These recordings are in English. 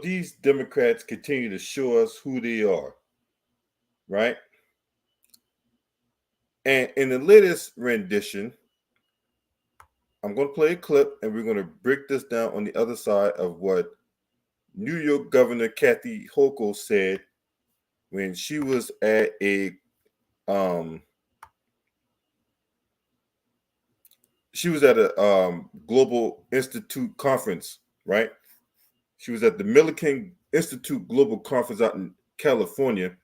these Democrats continue to show us who they are, right? And in the latest rendition, I'm going to play a clip and we're going to break this down on the other side of what New York Governor Kathy Hochul said when she was at a um, Global Institute conference, right? She was at the Millikan Institute Global Conference out in California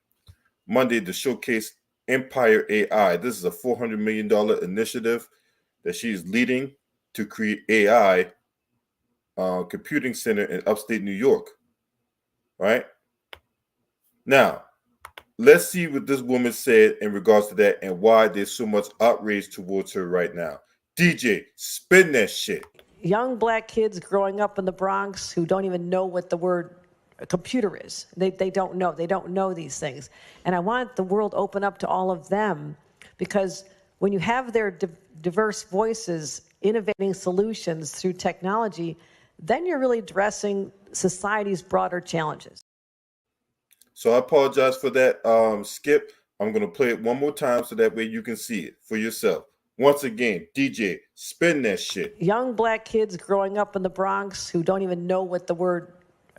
Monday to showcase Empire AI. This is a $400 million initiative that she is leading to create AI computing center in upstate New York, right? Now, let's see what this woman said in regards to that and why there's so much outrage towards her right now. DJ, spin that shit. Young black kids growing up in the Bronx who don't even know what the word computer is. They don't know. They don't know these things. And I want the world open up to all of them, because when you have their diverse voices innovating solutions through technology, then you're really addressing society's broader challenges. So I apologize for that, Skip. I'm going to play it one more time so that way you can see it for yourself. Once again, DJ, spin that shit. Young black kids growing up in the Bronx who don't even know what the word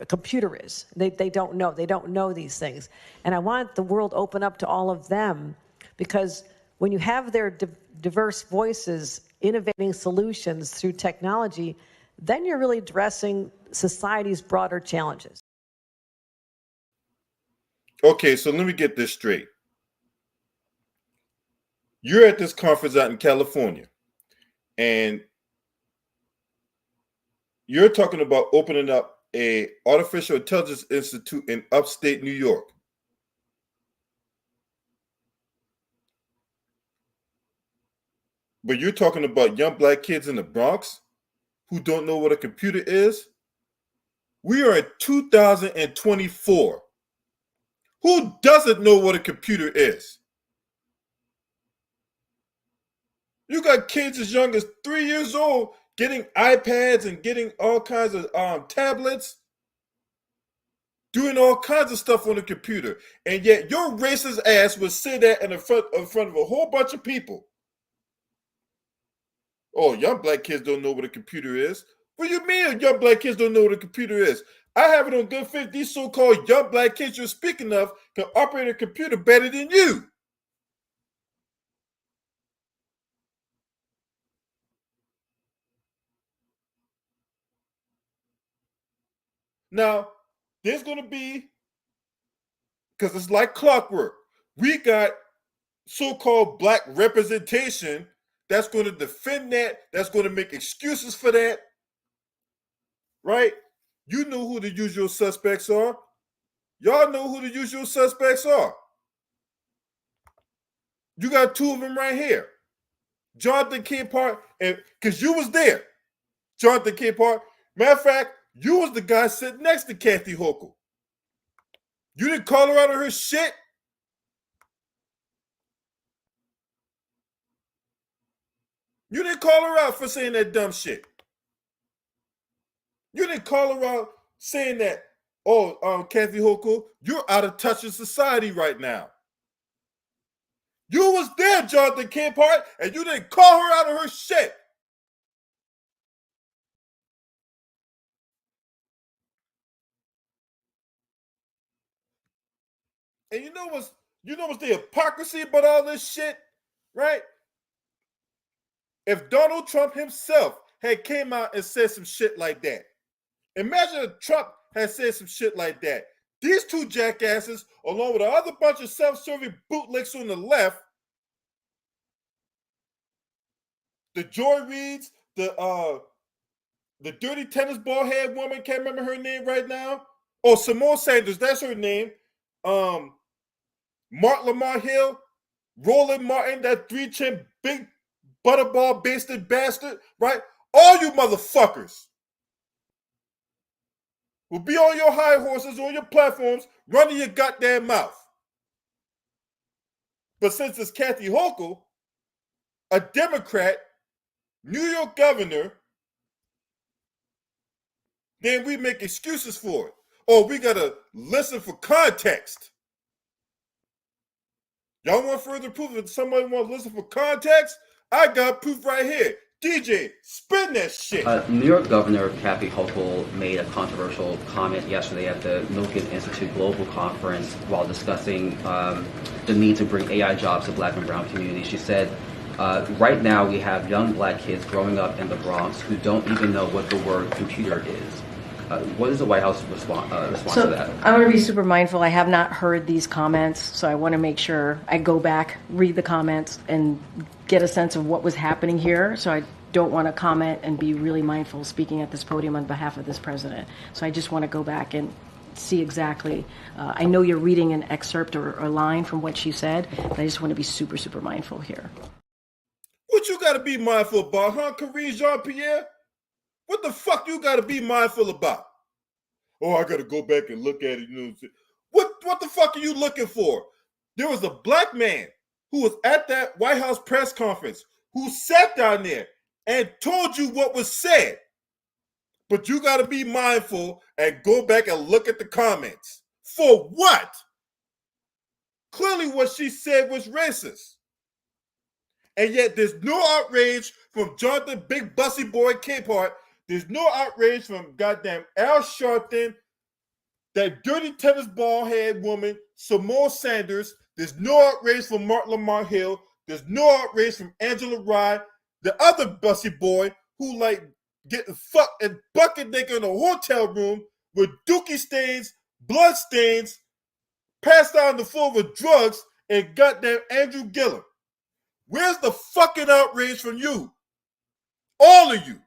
computer is. They don't know. They don't know these things. And I want the world open up to all of them, because when you have their diverse voices innovating solutions through technology, then you're really addressing society's broader challenges. Okay, so let me get this straight. You're at this conference out in California, and you're talking about opening up a artificial intelligence institute in upstate New York. But you're talking about young black kids in the Bronx who don't know what a computer is? We are in 2024. Who doesn't know what a computer is? You got kids as young as 3 years old getting iPads and getting all kinds of tablets, doing all kinds of stuff on the computer. And yet your racist ass would say that in front of a whole bunch of people. Oh, young black kids don't know what a computer is. What do you mean young black kids don't know what a computer is? I have it on good faith these so-called young black kids you're speaking of can operate a computer better than you. Now, there's going to be, because it's like clockwork, we got so-called black representation that's going to defend that, that's going to make excuses for that, right? You know who the usual suspects are. Y'all know who the usual suspects are. You got two of them right here. Jonathan Capehart, and because you was there. Jonathan Capehart. Matter of fact, you was the guy sitting next to Kathy Hochul. You didn't call her out on her shit. You didn't call her out for saying that dumb shit. You didn't call her out saying that, Kathy Hochul, you're out of touch with society right now. You was there, Jonathan Capehart, and you didn't call her out on her shit. And you know what's the hypocrisy about all this shit, right? If Donald Trump himself had came out and said some shit like that, imagine if Trump had said some shit like that. These two jackasses, along with the other bunch of self-serving bootlicks on the left, the Joy Reids, the dirty tennis ball head woman, can't remember her name right now. Oh, Simone Sanders, that's her name. Mark Lamar Hill, Roland Martin, that three-chin big butterball basted bastard, right? All you motherfuckers will be on your high horses, on your platforms, running your goddamn mouth. But since it's Kathy Hochul, a Democrat, New York governor, then we make excuses for it. Or we gotta listen for context. Y'all want further proof if somebody want to listen for context? I got proof right here. DJ, spin that shit. New York Governor Kathy Hochul made a controversial comment yesterday at the Milken Institute Global Conference while discussing the need to bring AI jobs to Black and Brown communities. She said, right now we have young Black kids growing up in the Bronx who don't even know what the word computer is. What is the White House response to that? I'm going to be super mindful. I have not heard these comments, so I want to make sure I go back, read the comments, and get a sense of what was happening here. So I don't want to comment and be really mindful speaking at this podium on behalf of this president. So I just want to go back and see exactly. I know you're reading an excerpt or a line from what she said, but I just want to be super, super mindful here. What you got to be mindful about, huh, Karine Jean-Pierre? What the fuck you got to be mindful about? Oh, I got to go back and look at it. You know, what the fuck are you looking for? There was a Black man who was at that White House press conference who sat down there and told you what was said. But you got to be mindful and go back and look at the comments. For what? Clearly what she said was racist. And yet there's no outrage from Jonathan Big Bussy Boy Capehart. There's no outrage from goddamn Al Sharpton, that dirty tennis ball head woman, Samoa Sanders. There's no outrage from Martin Lamar Hill. There's no outrage from Angela Rye, the other Bussy boy who like getting fucked and bucket naked in a hotel room with dookie stains, blood stains, passed out on the floor with drugs, and goddamn Andrew Gillum. Where's the fucking outrage from you? All of you.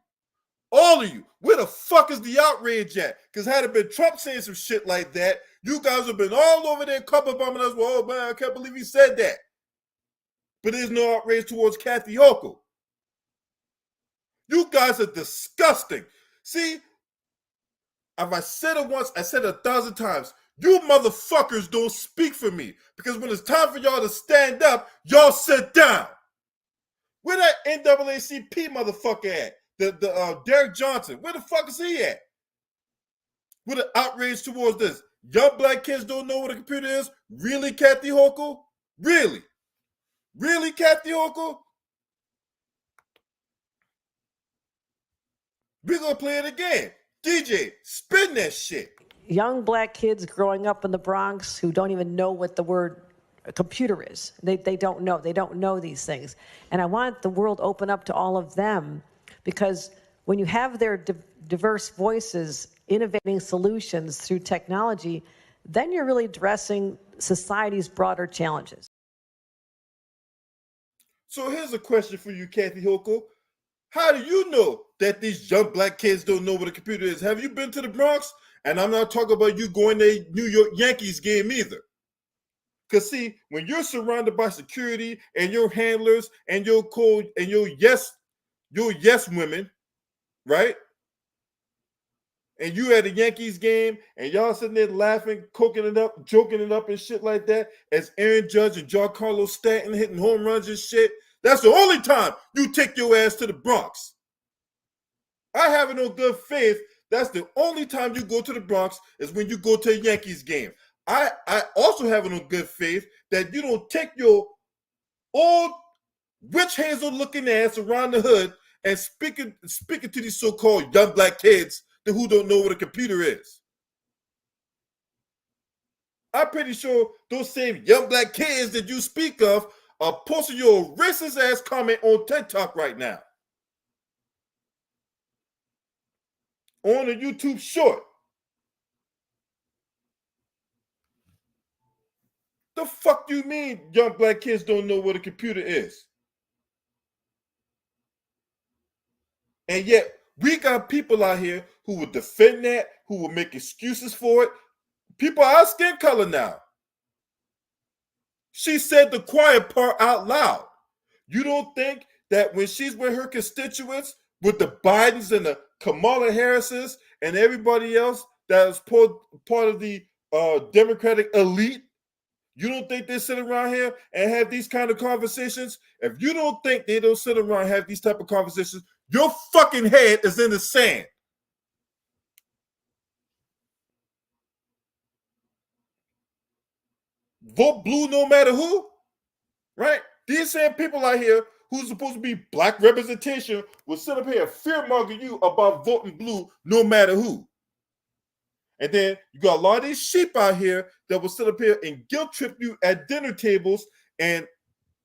All of you. Where the fuck is the outrage at? Because had it been Trump saying some shit like that, you guys would have been all over there cup bombing us. Well, oh man, I can't believe he said that. But there's no outrage towards Kathy Hochul. You guys are disgusting. See, if I said it once, I said it 1,000 times. You motherfuckers don't speak for me. Because when it's time for y'all to stand up, y'all sit down. Where that NAACP motherfucker at? The Derek Johnson, where the fuck is he at? With an outrage towards this. Young Black kids don't know what a computer is? Really, Kathy Hochul? Really? Really, Kathy Hochul? We're going to play it again. DJ, spin that shit. Young Black kids growing up in the Bronx who don't even know what the word computer is. They don't know. They don't know these things. And I want the world open up to all of them. Because when you have their diverse voices innovating solutions through technology, then you're really addressing society's broader challenges. So here's a question for you, Kathy Hochul. How do you know that these young Black kids don't know what a computer is? Have you been to the Bronx? And I'm not talking about you going to a New York Yankees game either. Because see, when you're surrounded by security and your handlers and your code and your yes women, right? And you at a Yankees game and y'all sitting there laughing, coking it up, joking it up and shit like that as Aaron Judge and Giancarlo Stanton hitting home runs and shit. That's the only time you take your ass to the Bronx. I have it on good faith. That's the only time you go to the Bronx is when you go to a Yankees game. I also have it on good faith that you don't take your old witch hazel looking ass around the hood and speaking to these so-called young Black kids who don't know what a computer is. I'm pretty sure those same young Black kids that you speak of are posting your racist ass comment on TikTok right now. On a YouTube short. The fuck you mean young Black kids don't know what a computer is? And yet, we got people out here who will defend that, who will make excuses for it. People are our skin color now. She said the quiet part out loud. You don't think that when she's with her constituents, with the Bidens and the Kamala Harrises and everybody else that is part of the Democratic elite, you don't think they sit around here and have these kind of conversations? If you don't think they don't sit around and have these type of conversations, your fucking head is in the sand. vote blue no matter who, right? These same people out here who's supposed to be black representation will sit up here and fearmonger you about voting blue no matter who. And then you got a lot of these sheep out here that will sit up here and guilt trip you at dinner tables and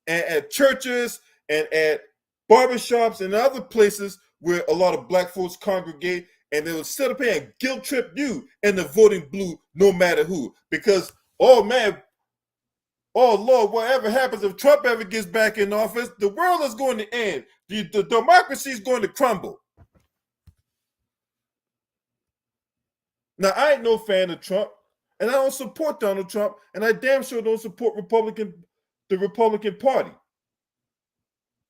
at churches and at barbershops and other places where a lot of black folks congregate, and they will sit up here and guilt trip you into voting blue no matter who. Because, oh man, oh Lord, whatever happens if Trump ever gets back in office, the world is going to end. The democracy is going to crumble. Now, I ain't no fan of Trump, and I don't support Donald Trump, and I damn sure don't support the Republican Party.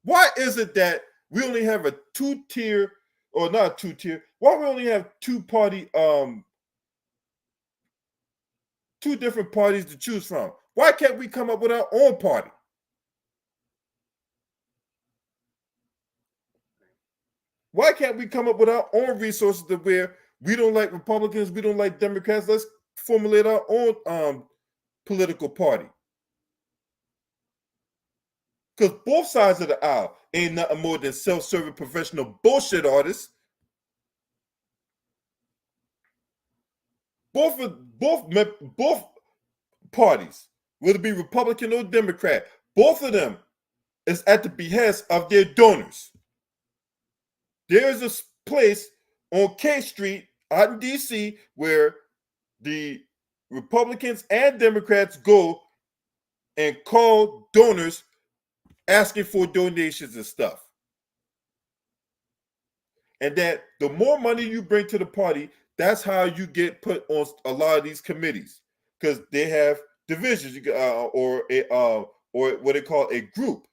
Why is it that we only have a two-tier, or not two-tier, why we only have two-party, two different parties to choose from? Why can't we come up with our own party? Why can't we come up with our own resources to where we don't like Republicans, we don't like Democrats? Let's formulate our own political party. Because both sides of the aisle ain't nothing more than self-serving professional bullshit artists. Both parties, whether it be Republican or Democrat, both of them is at the behest of their donors. There is a place on K Street out in DC where the Republicans and Democrats go and call donors asking for donations and stuff. And that the more money you bring to the party, that's how you get put on a lot of these committees, because they have divisions, or what they call a group,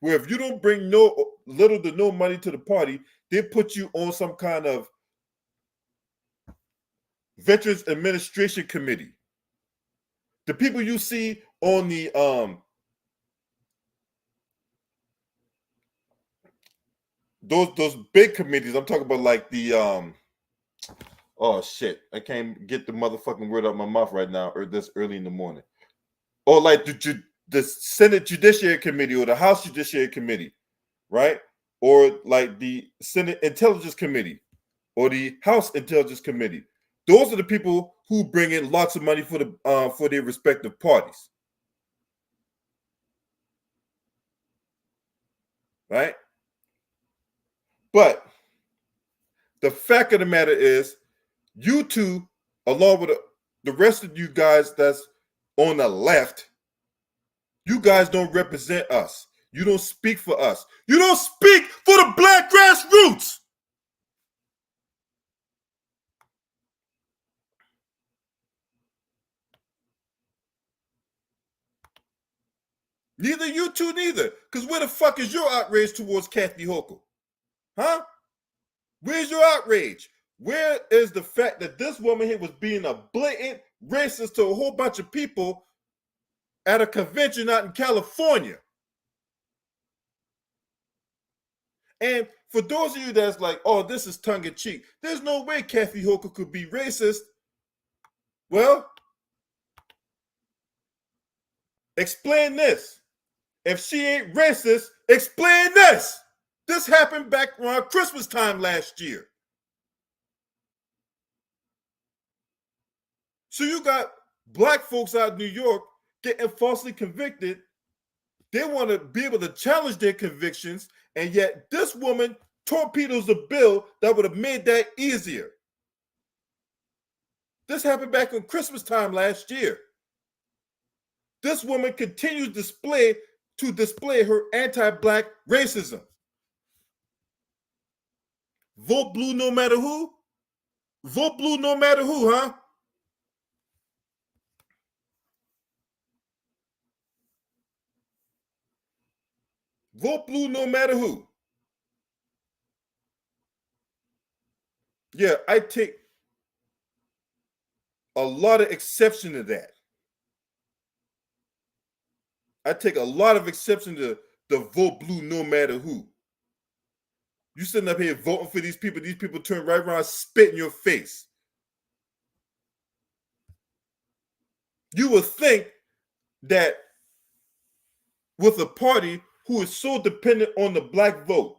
where if you don't bring little to no money to the party, they put you on some kind of Veterans Administration Committee. The people you see on the those big committees, I'm talking about like the oh shit, I can't get the motherfucking word out of my mouth right now, or this early in the morning. Or like the Senate Judiciary Committee or the House Judiciary Committee, right? Or like the Senate Intelligence Committee or the House Intelligence Committee. Those are the people who bring in lots of money for their respective parties, right? But the fact of the matter is, you two, along with the rest of you guys that's on the left, you guys don't represent us. You don't speak for us. You don't speak for the black grassroots. Neither you two, neither. Because where the fuck is your outrage towards Kathy Hochul? Huh? Where's your outrage? Where is the fact that this woman here was being a blatant racist to a whole bunch of people at a convention out in California? And for those of you that's like, oh, this is tongue-in-cheek, there's no way Kathy Hochul could be racist. Well, explain this. If she ain't racist, explain this. This happened back around Christmas time last year. So you got black folks out in New York getting falsely convicted. They want to be able to challenge their convictions, and yet this woman torpedoes a bill that would have made that easier. This happened back on Christmas time last year. This woman continues to display her anti-black racism. Vote blue no matter who? Vote blue no matter who, huh? Vote blue no matter who. Yeah, I take a lot of exception to that. I take a lot of exception to the vote blue no matter who. You sitting up here voting for these people turn right around, spit in your face. You would think that with a party who is so dependent on the black vote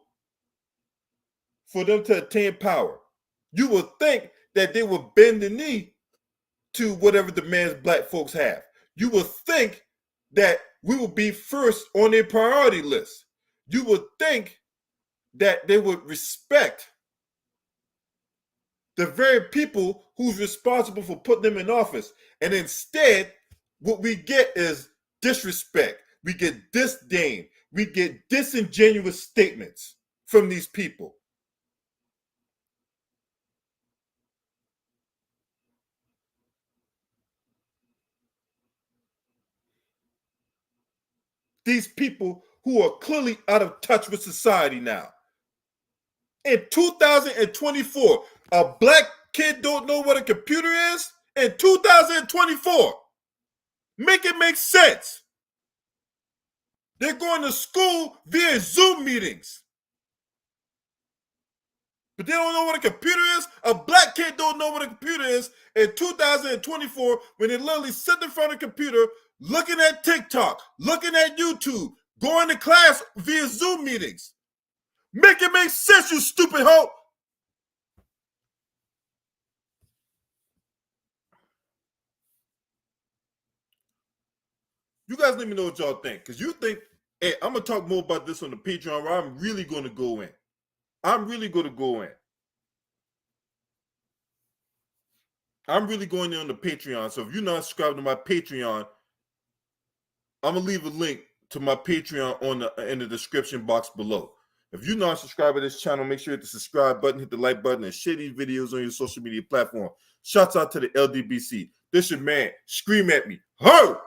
for them to attain power, you would think that they would bend the knee to whatever demands black folks have. You would think that we would be first on their priority list. You would think that they would respect the very people who's responsible for putting them in office. And instead, what we get is disrespect. We get disdain. We get disingenuous statements from these people. These people who are clearly out of touch with society now. In 2024, a black kid don't know what a computer is? In 2024. Make it make sense. They're going to school via Zoom meetings. But they don't know what a computer is? A black kid don't know what a computer is in 2024 when they literally sit in front of a computer looking at TikTok, looking at YouTube, going to class via Zoom meetings. Make it make sense, you stupid hoe. You guys let me know what y'all think. Because you think, hey, I'm going to talk more about this on the Patreon where I'm really going to go in. I'm really going in on the Patreon. So if you're not subscribed to my Patreon, I'm going to leave a link to my Patreon in the description box below. If you're not subscribed to this channel, make sure you hit the subscribe button, hit the like button, and share these videos on your social media platform. Shouts out to the LDBC. This your man. Scream at me. Ho!